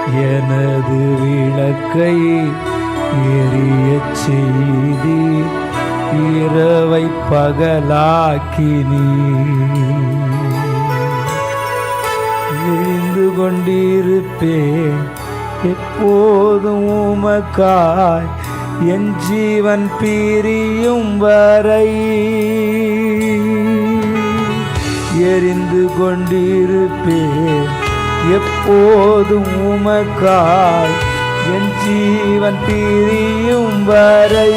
எனது விளக்கை எரியச் செய்தி இரவை பகலாக்கினி விழிந்து கொண்டிருப்பேன் எப்போதும் உமக்காய் என் ஜீவன் பிரியும் வரை எரிந்து கொண்டிருப்பேன் எப்போதும் உமக்காய் என் ஜீவன் பிரியும் வரை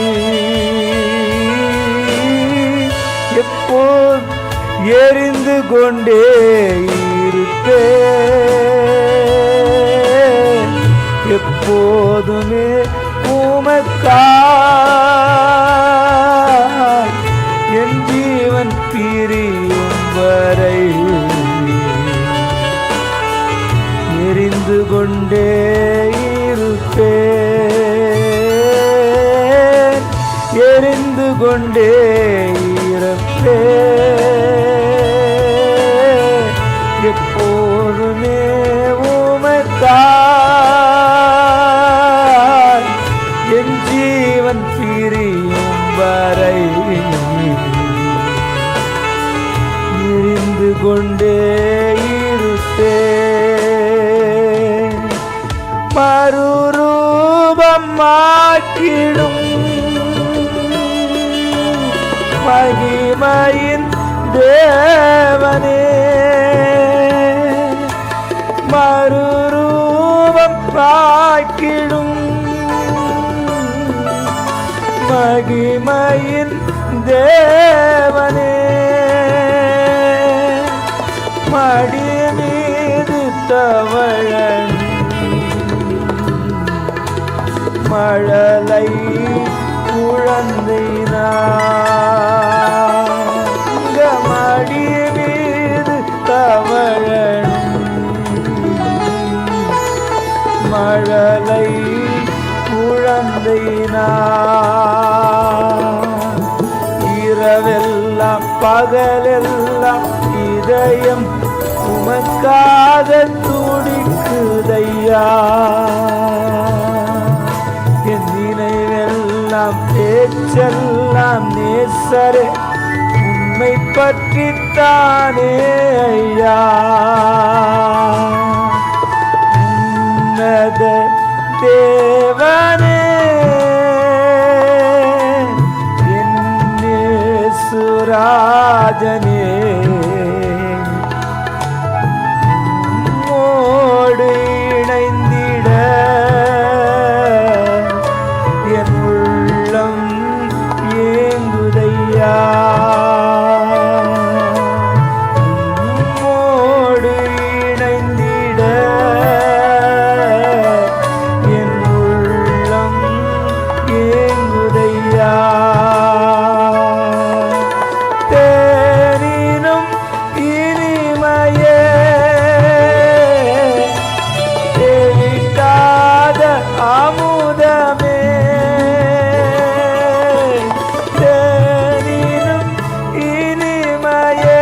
எப்போது எரிந்து கொண்டே இருப்பேன் எப்போதுமே உமக்காய் என் ஜீவன் பிரியும் வரை எரிந்து கொண்டே இருப்பேன் எரிந்து கொண்டே இருப்பேன் எப்போதுமே உமக்காய் என் ஜீவன் பிரியும் வரை எரிந்து கொண்டே இருப்பேன் மறுரூபம் ஆக்கிடும் மகிமையின் தேவனே மறுரூபம் ஆக்கிடும் மகிமையின் தேவனே மடி மீது தவழன் மழலை குழந்தை மடி மீது தவழன் மழலை குழந்தை இரவெல்லாம் பகலெல்லாம் இதயம் உமக்காக துடிக்குதையா என் நினைவெல்லாம் பேச்செல்லாம் நேசரே உம்மை பற்றித்தானே ஐயா உன்னத தேவனே என் சுராஜனே மோடு இணைந்திட என் உள்ளம் ஏங்குதையா மோடு இணைந்திட என் உள்ளம் ஏங்குதையா தேனினும் இனிமையே தேவிட்டாத அமுதமே தேனினும் இனிமையே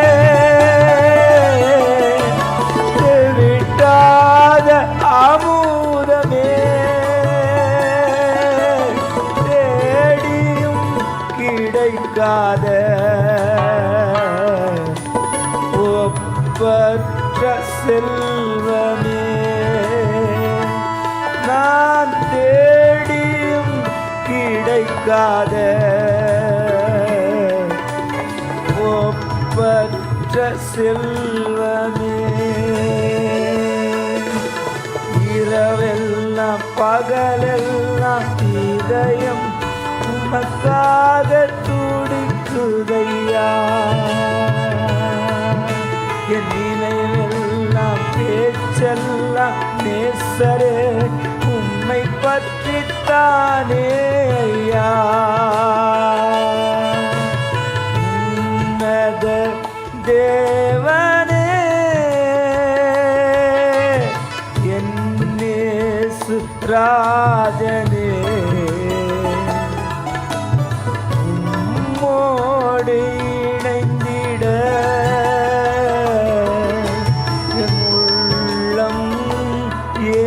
தேவிட்டாத அமுதமே தேடியும் கிடைக்காத ஒப்பற்ற செல்வமே நான் தேடியும் கிடைக்காத ஒப்பற்ற செல்வமே இரவெல்லாம் பகலெல்லாம் இதயம் உமக்காக துடிக்குதையா என் நினைவெல்லாம் பேச்செல்லாம் நேசரே உம்மை பற்றித்தானே ஐயா உன்னத தேவனே என் ராஜனே உம்மோடு இணைந்திட என் உள்ளம் ஏ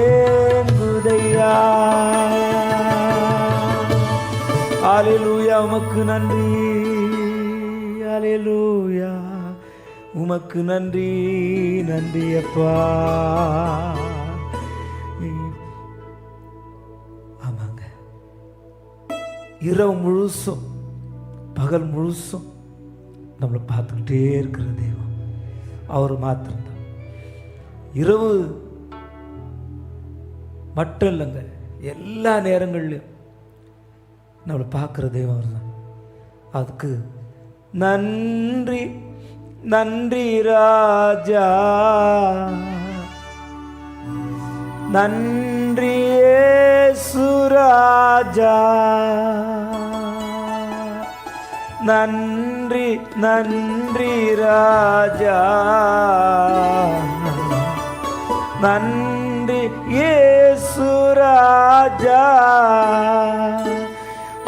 ஹல்லேலூயா உமக்கு நன்றி, ஹல்லேலூயா உமக்கு நன்றி, நன்றி அப்பா. ஆமாங்க, இரவு முழுசும் பகல் முழுசும் நம்மளை பார்த்துக்கிட்டே இருக்கிற தெய்வம் அவர் மாத்திரம்தான். இரவு மட்டும் இல்லைங்க, எல்லா நேரங்கள்லையும் நம்மளை பார்க்குற தெய்வம் அவர் தான். அதுக்கு நன்றி, நன்றி ராஜா, நன்றி இயேசு ராஜா, நன்றி நன்றி ராஜா, நன்றி இயேசு ராஜா.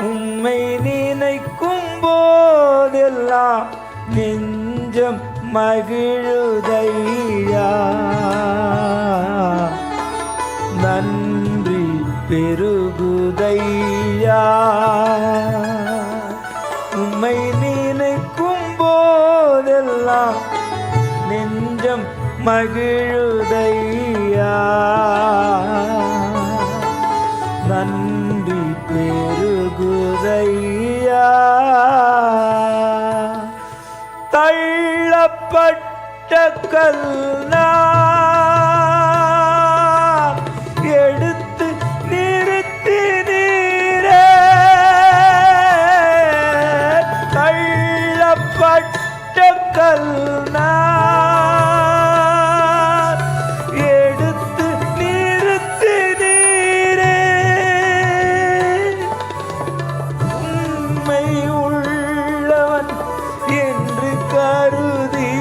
உம்மை நினைக்கும் போதெல்லாம் நெஞ்சம் மகிழுதையா, நன்றி பெருகுதையா. உம்மை நினைக்கும் போதெல்லாம் நெஞ்சம் மகிழுதையா, நன்றி பெருகுதையா. தள்ளப்பட்ட கல்னா எடுத்து நிறுத்தி நீரே, தள்ளப்பட்ட கல்னா எடுத்து நிறுத்தி நீரே. உண்மை உள்ளவன் என்று கருதி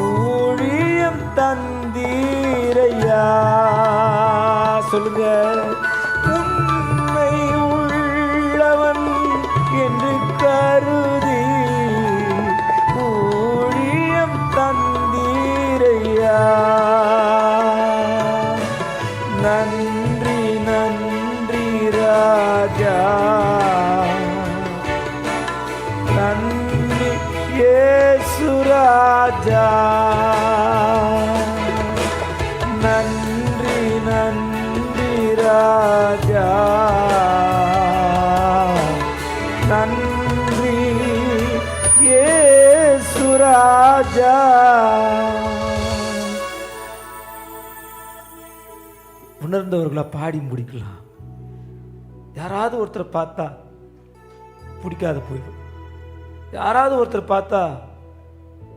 ஊழியம் தந்தீரையா. சொல்லுங்க, உண்மை உள்ளவன் என்று கருதி ஊழியம் தந்தீரையா. நன்றி நன்றி ராஜா, நன்றி இயேசு ராஜா, நன்றி நன்றி ராஜா, நன்றி இயேசு ராஜா. உணர்ந்தவர்களா பாடி முடிக்கலாம். யாராவது ஒருத்தரை பார்த்தா பிடிக்காத போயிடும், யாராவது ஒருத்தர் பார்த்தா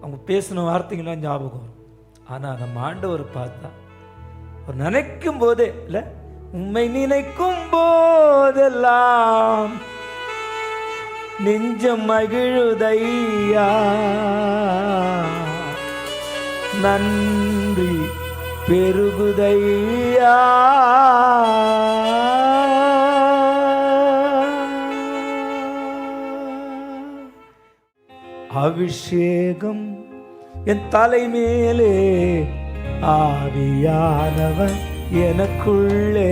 அவங்க பேசின வார்த்தைங்களாம் ஞாபகம் வரும். ஆனால் நம்ம ஆண்டவரை பார்த்தா அவர் நினைக்கும் போதே இல்லை, உண்மை நினைக்கும் போதெல்லாம் நெஞ்சம் மகிழுதையா, நன்றி பெருகுதையா. அபிஷேகம் என் தலைமேலே, ஆவியானவர் எனக்குள்ளே.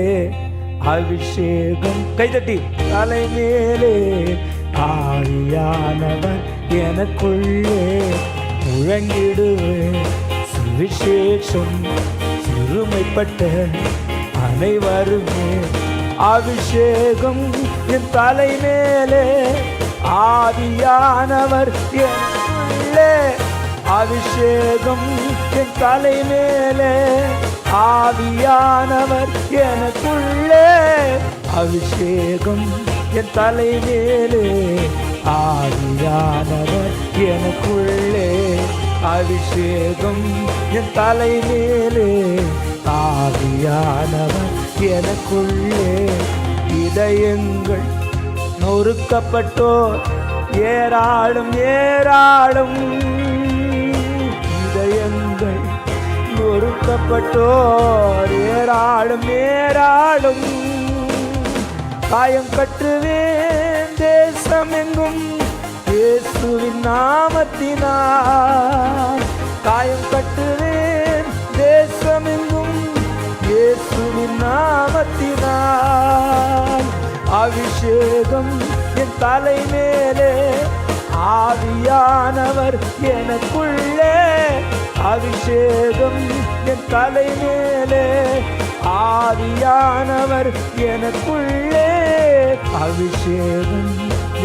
அபிஷேகம் கைதட்டி, தலைமேலே ஆவியானவர் எனக்குள்ளே. முழங்கிடுவேன் சுவிசேஷம் சிறுமைப்பட்ட அனைவருமே. அபிஷேகம் என் தலைமேலே, ஆவியானவர் எனக்குள்ளே. அபிஷேகம் என் தலைமேலே, ஆவியானவர் எனக்குள்ளே. அபிஷேகம் என் தலைமேலே, ஆவியானவர் எனக்குள்ளே. அபிஷேகம் என் தலைமேலே, ஆவியானவர் எனக்குள்ளே. இதயங்கள் நொறுக்கப்பட்டோர் ஏராளம் ஏராளம், இதயங்கள் நொறுக்கப்பட்டோர் ஏராளம் ஏராளம். காயம் கட்டுவேன் தேசமெங்கும் இயேசுவின் நாமத்தினால். காயம் கட்டுவேன் தேசமெங்கும் இயேசுவின் நாமத்தினால். அபிஷேகம் அபிஷேகம் என் தலை மேலே, ஆவியானவர் எனக்குள்ளே. அபிஷேகம் என் தலை மேலே, ஆவியானவர் எனக்குள்ளே. அபிஷேகம்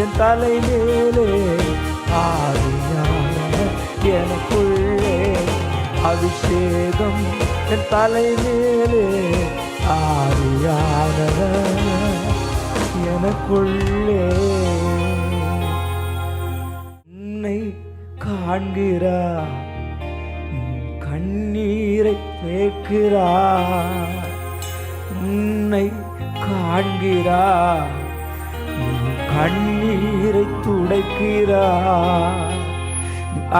என் தலை மேலே, ஆவியானவர் எனக்குள்ளே. அபிஷேகம் என் தலை மேலே, ஆவியானவர் எனக்குள்ளே. உன்னை காண்கிறார், கண்ணீரை தேக்கிறார். உன்னை காண்கிறார், கண்ணீரை துடைக்கிறார்.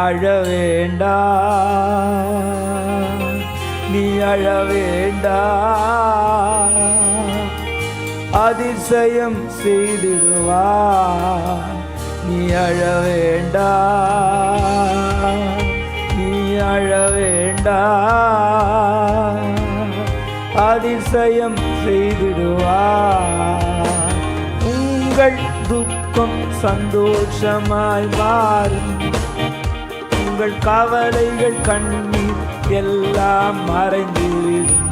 அழ வேண்டாம், நீ அழ வேண்டாம், அதிசயம் செய்திடுவார். நீ அழ வேண்டாம், நீ அழ வேண்டாம், அதிசயம் செய்திடுவார். உங்கள் துக்கம் சந்தோஷமாய் மாறும், உங்கள் கவலைகள் கண்ணீர் எல்லாம் மறைந்துவிடும்.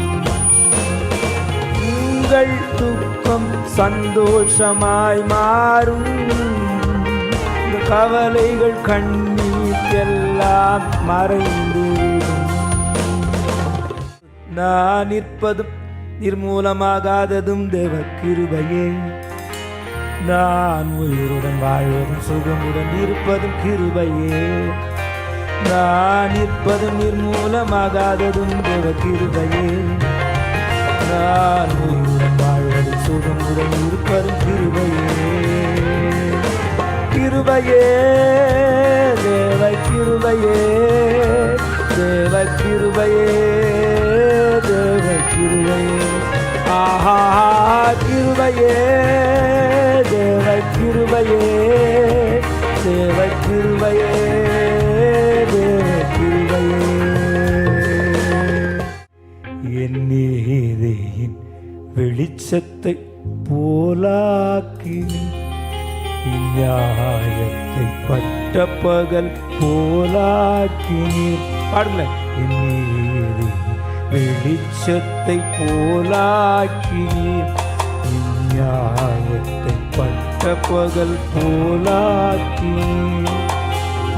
உங்கள் துக்கம் சந்தோஷமாய் மாறும், உங்கள் கவலைகள் கண்ணீர் எல்லாம் மறைந்துவிடும். நான் நிற்பதும் நிர்மூலமாகாததும் தேவ கிருபையே. நான் உயிருடன் வாழ்வதும் சுகமுடன் இருப்பதும் கிருபையே. நான் நிற்பதும் நிர்மூலமாகாததும் தேவ கிருபையே. நான் உயிருடன் வாழ்வதும் சுகமுடன் இருப்பதும் கிருபையே. கிருபையே, தேவ கிருபையே, தேவ கிருபையே, தேவ கிருபையே. ஆஹா கிருபையே, தேவ கிருபையே, தேவ கிருபையே, தேவ கிருபையே. என் நீதியின் வெளிச்சத்தை போலாக்கி, நியாயத்தை பட்ட பகல் போலாக்கினீர். பாடுங்களேன். என் நீதி வெளிச்சத்தை போலாக்கினீர், நியாயத்தை பட்ட பகல் போலாக்கினீர்.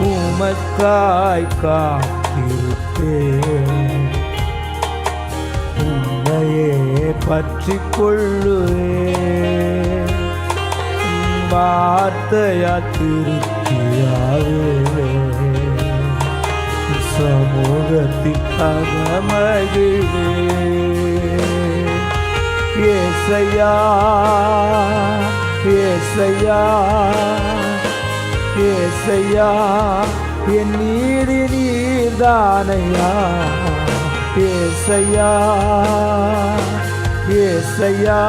உமக்காய் காத்திருப்பேன், உன்னையே பற்றி கொள்ளுவேன். வார்த்தையா திருப்தியாவே, சமூகத்தில் அகமகிழே. ஏசையா, ஏசையா, ஏசையா, என் நீதி நீர்தானையா. ஏசையா, ஏசையா,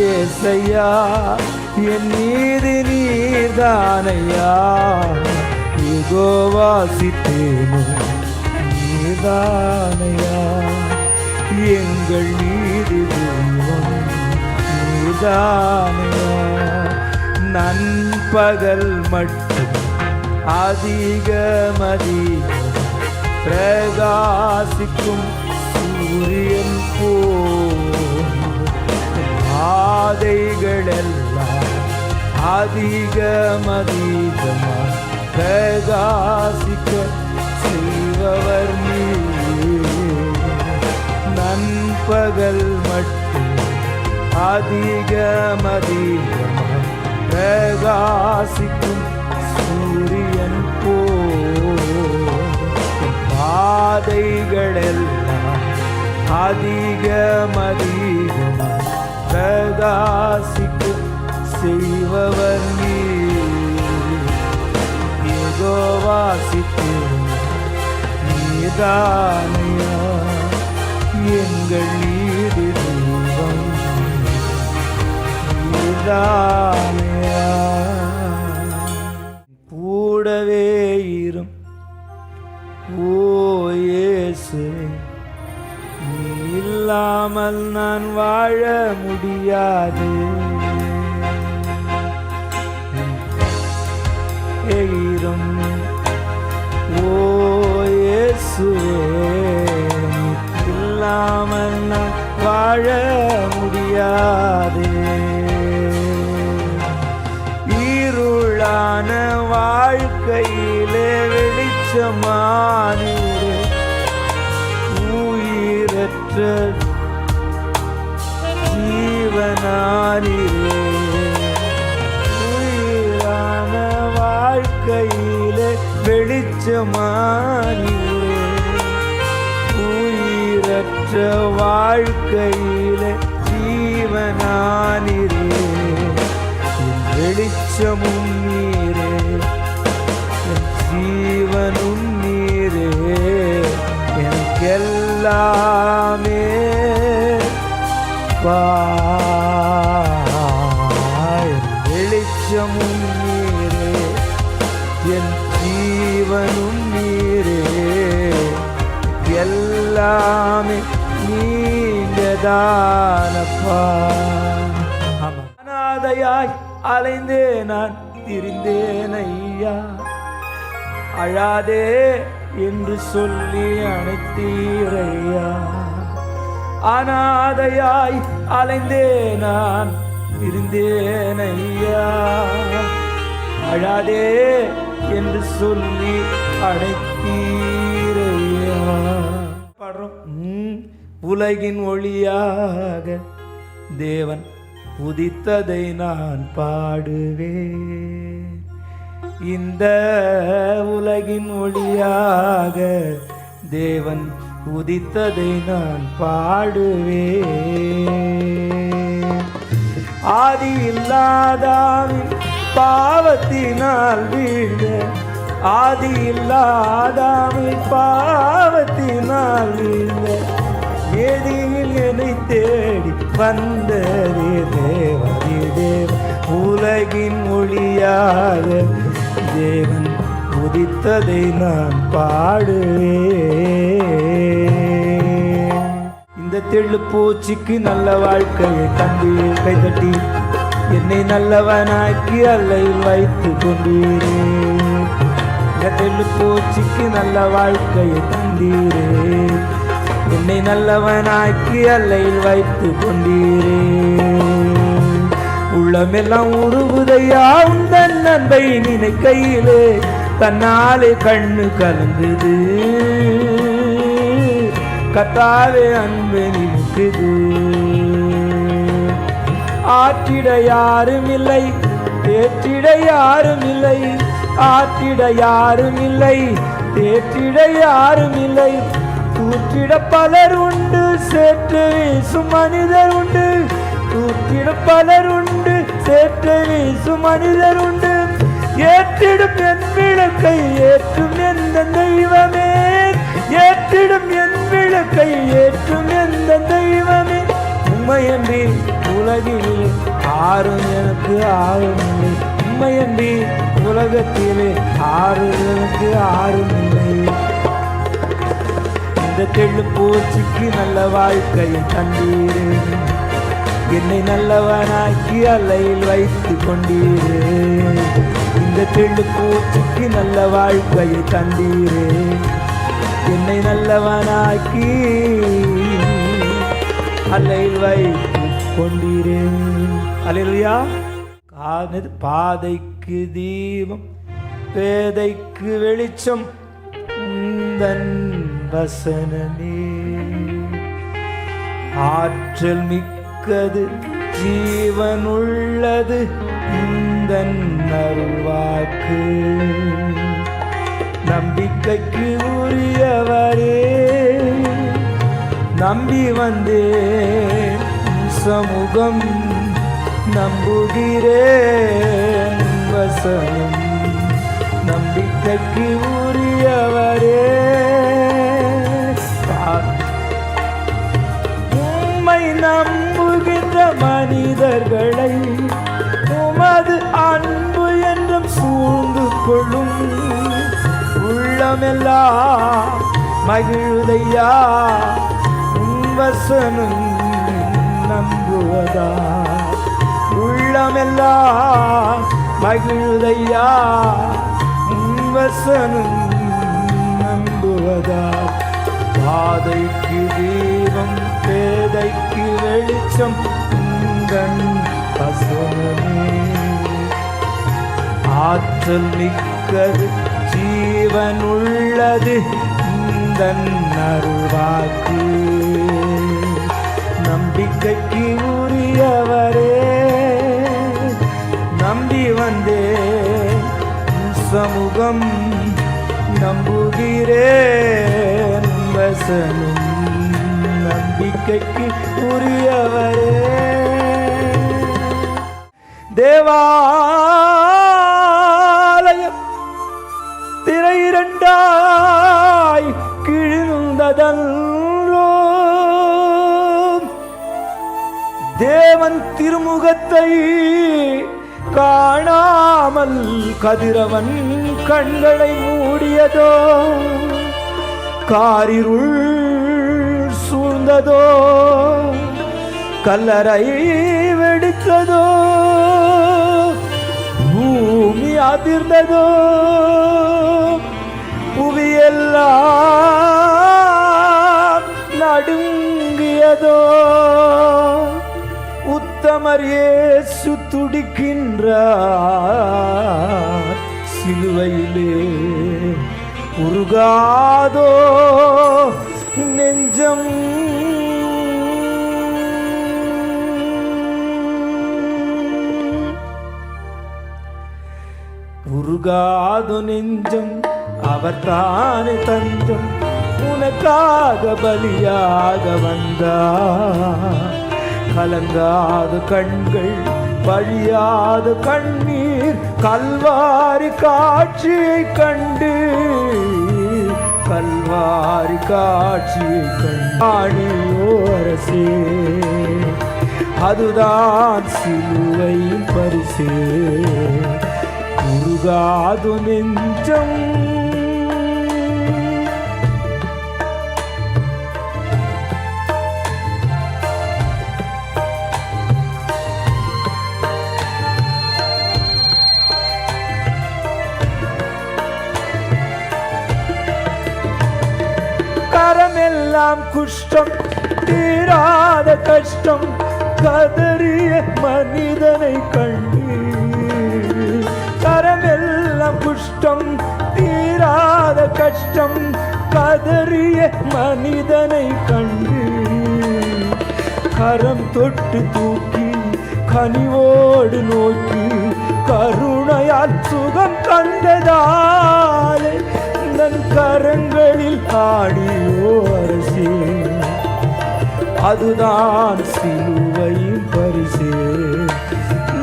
ஏசையா, என் நீதி நீர்தானையா. யெகோவா சித்தேனோ நீர்தானையா. எங்கள் நீதி தெய்வம் நீர்தானையா. நண்பகல் மட்டும் அதிகமதிகம் பிரகாசிக்கும் சூரியன் போல் பாதைகளெல்லாம் அதிகமதிகமாய் பிரகாசிக்க செய்பவர் நீர். நண்பகல் மட்டும் அதிகமதிகமாய் பிரகாசிக்கும் சூரியன் போல் பாதைகளெல்லாம் அதிகமதிகமாய் பிரகாசிக்கும் செய்பவர் நீர். யெகோவா சித்தேனோ நீர்தானையா. எங்கள் நீதி தெய்வம் நீர்தானையா. கூடவே இரும் ஓ இயேசுவே, நீ இல்லாமல் நான் வாழ முடியாது. ஈரும் ஓ இயேசுவே, இல்லாமல் நான் வாழ முடியாது. இருளான வாழ்க்கையிலே வெளிச்சமானீரே, உயிரற்ற ஜீவனானீரே. உயிரான வாழ்க்கையிலே வெளிச்சமானீரே, உயிரற்ற வாழ்க்கையிலே ஜீவனானீரே. என் வெளிச்சமும் நீரே, என் ஜீவனும் நீரே, எனக்கெல்லாமே என் வெளிச்சமும் நீரே, என் ஜீவனும் நீரே, எல்லாமே நீங்கதானப்பா. அனாதையாய் அலைந்தே நான் திரிந்தேன் ஐயா, அழாதே என்று சொல்லி அழைத்தீரையா. அனாதையாய் அலைந்தே நான் திரிந்தேன் ஐயா, அழாதே என்று சொல்லி அழைத்தீரையா. பாடுறோம். உலகின் ஒளியாக தேவன் உதித்ததை நான் பாடுவேன். இந்த உலகின் ஒளியாக தேவன் உதித்ததை நான் பாடுவேன். ஆதி இல்லாதாவின் பாவத்தினால் வீழ்ந்த, ஆதி இல்லாதாவின் பாவத்தினால் வீழ்ந்த வேதியில் என்னை தேடி வந்ததே தேவனே தேவ. உலகின் ஒளியாக தேவன் உதித்ததை நான் பாடுவேன். இந்த தெள்ளுப்பூச்சிக்கு நல்ல வாழ்க்கையை தந்து கைதட்டி என்னை நல்லவனாக்கி அல்லையில் வைத்து கொண்டீரே. இந்த தெள்ளுப்பூச்சிக்கு நல்ல வாழ்க்கையை தந்தீரே, என்னை நல்லவனாக்கி அல்லையில் வைத்து கொண்டீரே. உள்ளமெல்லாம் உருகுதையா உந்தன் அன்பை நினைக்கையிலே, தன்னாலே கண்ணு கலங்குது கத்தாவே அன்பு நினைக்குது. ஆற்றிட யாரும் இல்லை, தேற்றிட யாரும் இல்லை, ஆற்றிட யாரும் இல்லை, தேற்றிட யாரும் இல்லை. தூற்றிட பலர் உண்டு, சேற்று வீசும் மனிதர் உண்டு. தூற்றிட பலர் உண்டு, சேற்று வீசும் மனிதர் உண்டு. ஏற்றிடும் என் விளக்கை ஏற்றும் எந்த தெய்வமே, ஏற்றிடும் என் விளக்கை ஏற்றும் எந்த தெய்வமே. உம்மையன்றி உலகிலே ஆறும் எனக்கு ஆறும் இல்லை, உம்மையன்றி உலகத்திலே ஆறும் எனக்கு ஆறும் இல்லை. இந்த தெள்ளுப்பூச்சிக்கு நல்ல வாழ்க்கையை தந்தீரே, என்னை நல்லவனாக்கி அல்லையில் வைத்து கொண்டீரே. இந்த தெள்ளுப்பூச்சிக்கு நல்ல வாழ்க்கையை தந்தீரே, என்னை நல்லவனாக்கி அல்லையில் வைத்து கொண்டீரே. அல்லேலூயா. பாதைக்கு தீபம் பேதைக்கு வெளிச்சம் உந்தன் வசனமே. ஆற்றல் மிக்கது ஜீவனுள்ளது உந்தன் அருள்வாக்கு. நம்பிக்கைக்கு உரியவரே, நம்பி வந்தேன் சமூகம், நம்புகிறேன் வசனம். நம்பிக்கைக்கு உரியவரே, உம்மை நம்புகின்ற மனிதர்களை உமது அன்பு என்றும் சூழ்ந்து கொள்ளும். உள்ளமெல்லாம் மகிழுதையா உன் வசனம் நம்புவதா உள்ளமெல்லாம் மகிழுதையா. வசனம் நம்புவதா பாதைக்கு தீபம் பேதைக்கு வெளிச்சம் உந்தன் வசனமே. ஆற்றல் மிக்கது ஜீவனுள்ளது உந்தன் அருள்வாக்கு. நம்பிக்கைக்கு உரியவரே நம்பி வந்தேன் சமூகம் நம்புகிறேன். வசனம் நம்பிக்கைக்கு உரியவரே. தேவாலயம் திரை இரண்டாய் கிழிந்ததன்றோ. தேவன் திருமுகத்தை காணாமல் கதிரவன் கண்களை மூடியதோ. காரிருள் சூழ்ந்ததோ கல்லறை வெடித்ததோ. பூமி அதிர்ந்ததோ புவியெல்லாம் நடுங்கியதோ. உத்தமர் இயேசு துடிக்கின்றார் சிலுவையிலே. உருகாதோ நெஞ்சம் உருகாதோ நெஞ்சம். அவர் தானே தஞ்சம் உனக்காக பலியாக வந்தார். கலங்காத கண்கள் வழியாத கண்ணீர் கல்வாரி காட்சியை கண்டு. கல்வாரி காட்சியை கண்டாணியோ அரசே. அதுதான் சிலுவையின் பரிசே. உருகாது நெஞ்சம் கரமெல்லாம் குஷ்டம் தீராத கஷ்டம் கதறிய மனிதனை கண்டு. கரமெல்லாம் குஷ்டம் தீராத கஷ்டம் கதறிய மனிதனை கண்டு. கரம் தொட்டு தூக்கி கனிவோடு நோக்கி கருணையால் சுகம் கண்டதாலே தன் கரங்களில் ஆடியோ அரசே. அதுதான் சிலுவையின் பரிசே.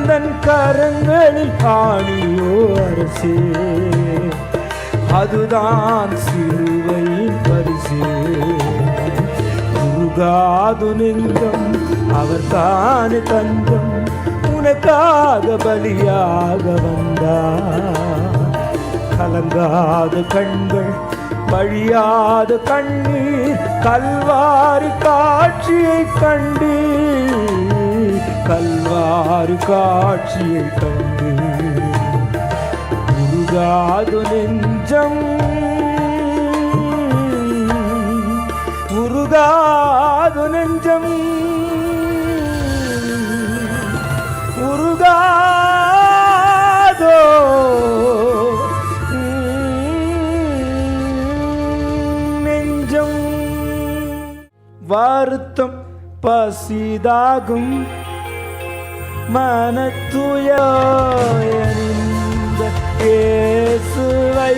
தன் கரங்களில் ஆடியோ அரசே. அதுதான் சிலுவையின் பரிசே. உருகாது நெஞ்சம் அவர் தானே தஞ்சம் உனக்காக பலியாக வந்தார். கலங்காத கண்கள் வழியாத கண்ணீர் கல்வாரி காட்சியை கண்டு. கல்வாரி காட்சியை கண்டு. உருகாது நெஞ்சம் உருகாது நெஞ்சம் உருகாதோ நெஞ்சம். வருத்தம் பசிதாகும் மனத்துயரிந்த இயேசுவை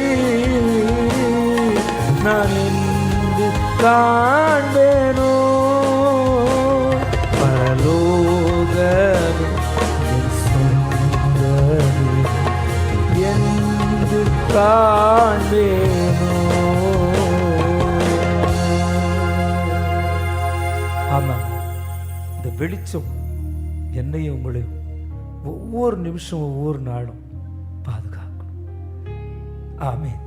நான் என்று காண்பேனோ. பரலோகமே சொந்தமே என்று காண்பேனோ. ஆமாம், இந்த வெளிச்சம் என்னையும் உங்களையும் ஒவ்வொரு நிமிஷம் ஒவ்வொரு நாளும் பாதுகாக்கணும். ஆமென்.